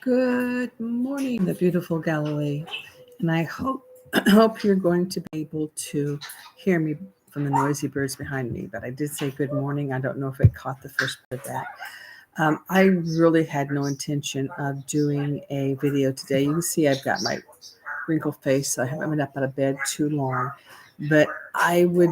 Good morning, the beautiful Galilee, and I hope hope you're going to be able to hear me from the noisy birds behind me. But I did say good morning. I don't know if it caught the first part of that. I really had no intention of doing a video today. You can see I've got my wrinkled face. So I haven't been up out of bed too long, but I would,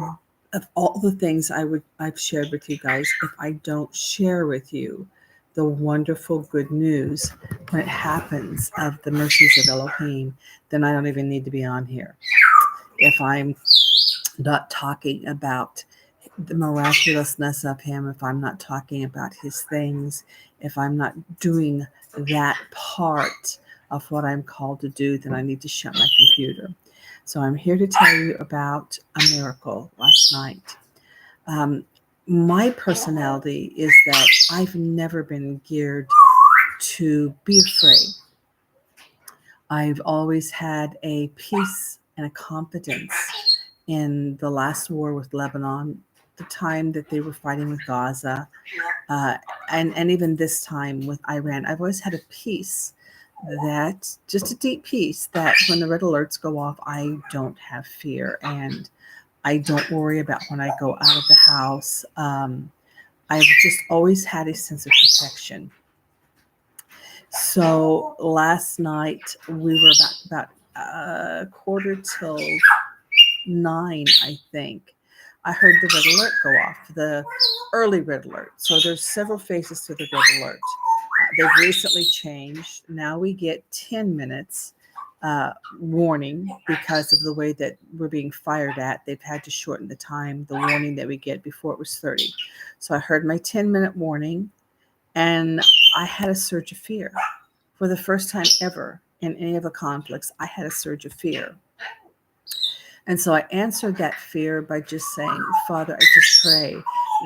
of all the things I've shared with you guys, if I don't share with you the wonderful good news when it happens of the mercies of Elohim, then I don't even need to be on here. If I'm not talking about the miraculousness of him, if I'm not talking about his things, if I'm not doing that part of what I'm called to do, then I need to shut my computer. So I'm here to tell you about a miracle last night. Um, my personality is that I've never been geared to be afraid. I've always had a peace and a confidence in the last war with Lebanon, the time that they were fighting with Gaza, uh, and even this time with Iran. I've always had a peace that, just a deep peace, that when the red alerts go off, I don't have fear and I don't worry about when I go out of the house. I've just always had a sense of protection. So last night we were about quarter till 9, I think. I heard the red alert go off, the early red alert. So there's several phases to the red alert. They've recently changed. Now we get 10 minutes warning because of the way that we're being fired at. They've had to shorten the time, the warning that we get. Before it was 30. So I heard my 10-minute warning and I had a surge of fear. For the first time ever in any of the conflicts, I had a surge of fear. And so I answered that fear by just saying, Father, I just pray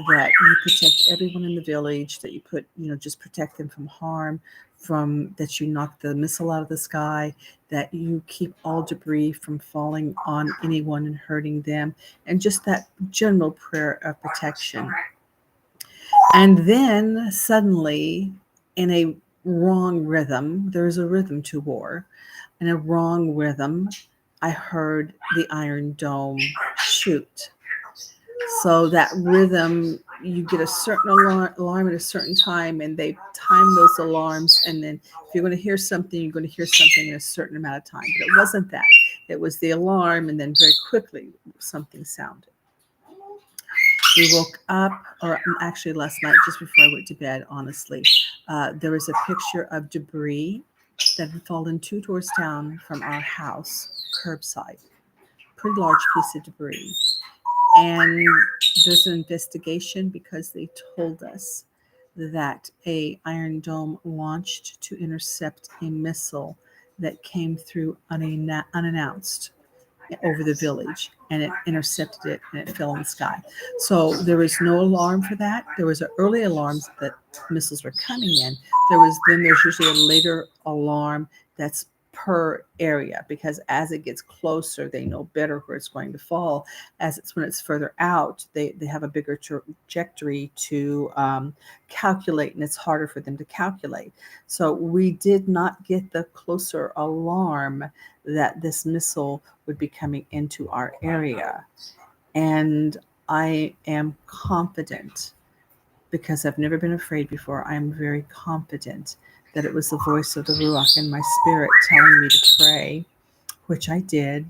that you protect everyone in the village, that you just protect them from harm, from that you knock the missile out of the sky, that you keep all debris from falling on anyone and hurting them, and just that general prayer of protection. And then suddenly, in a wrong rhythm, there's a rhythm to war, in a wrong rhythm, I heard the Iron Dome shoot. So that rhythm, you get a certain alarm at a certain time, and they time those alarms. And then if you're going to hear something, you're going to hear something in a certain amount of time. But it wasn't that. It was the alarm, and then very quickly something sounded. We woke up, or actually last night, just before I went to bed, honestly, there was a picture of debris that had fallen 2 doors down from our house, curbside. Pretty large piece of debris. And there's an investigation because they told us that a Iron Dome launched to intercept a missile that came through unannounced over the village, and it intercepted it and it fell in the sky. So there was no alarm for that. There was an early alarm that missiles were coming in. There's usually a later alarm that's per area, because as it gets closer, they know better where it's going to fall. When it's further out, they have a bigger trajectory to calculate, and it's harder for them to calculate. So we did not get the closer alarm that this missile would be coming into our area. And I am confident, because I've never been afraid before. I am very confident that it was the voice of the Ruach in my spirit telling me to pray, which I did.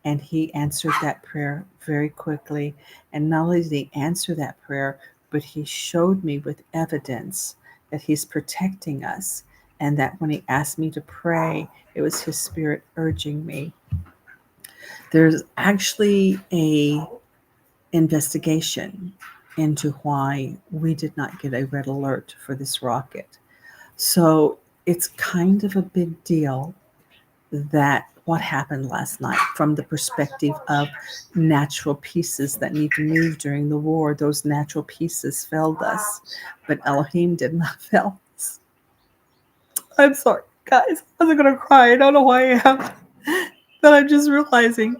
And he answered that prayer very quickly. And not only did he answer that prayer, but he showed me with evidence that he's protecting us. And that when he asked me to pray, it was his spirit urging me. There's actually a investigation into why we did not get a red alert for this rocket. So it's kind of a big deal that what happened last night, from the perspective of natural pieces that need to move during the war. Those natural pieces failed us, but Elohim did not fail us. I'm sorry, guys. I wasn't going to cry. I don't know why I am. But I'm just realizing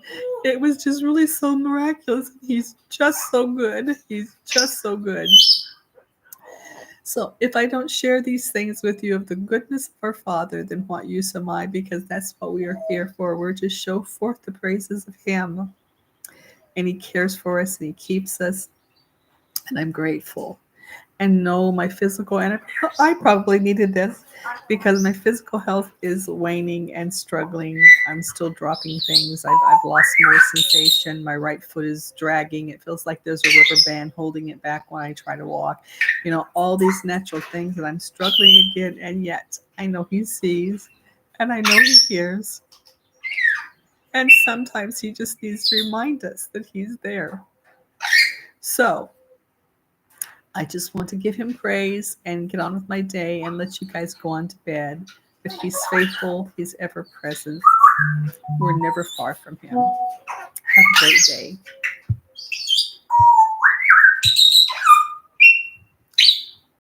it was just really so miraculous. He's just so good. He's just so good. So if I don't share these things with you of the goodness of our Father, then what use am I? Because that's what we are here for. We're to show forth the praises of Him. And He cares for us and He keeps us. And I'm grateful. And no, my physical, and I probably needed this because my physical health is waning and struggling. I'm still dropping things. I've lost more sensation. My right foot is dragging. It feels like there's a rubber band holding it back when I try to walk. You know, all these natural things that I'm struggling again. And yet I know He sees and I know He hears. And sometimes He just needs to remind us that He's there. So I just want to give Him praise and get on with my day and let you guys go on to bed. But He's faithful. He's ever present. We're never far from Him. Have a great day.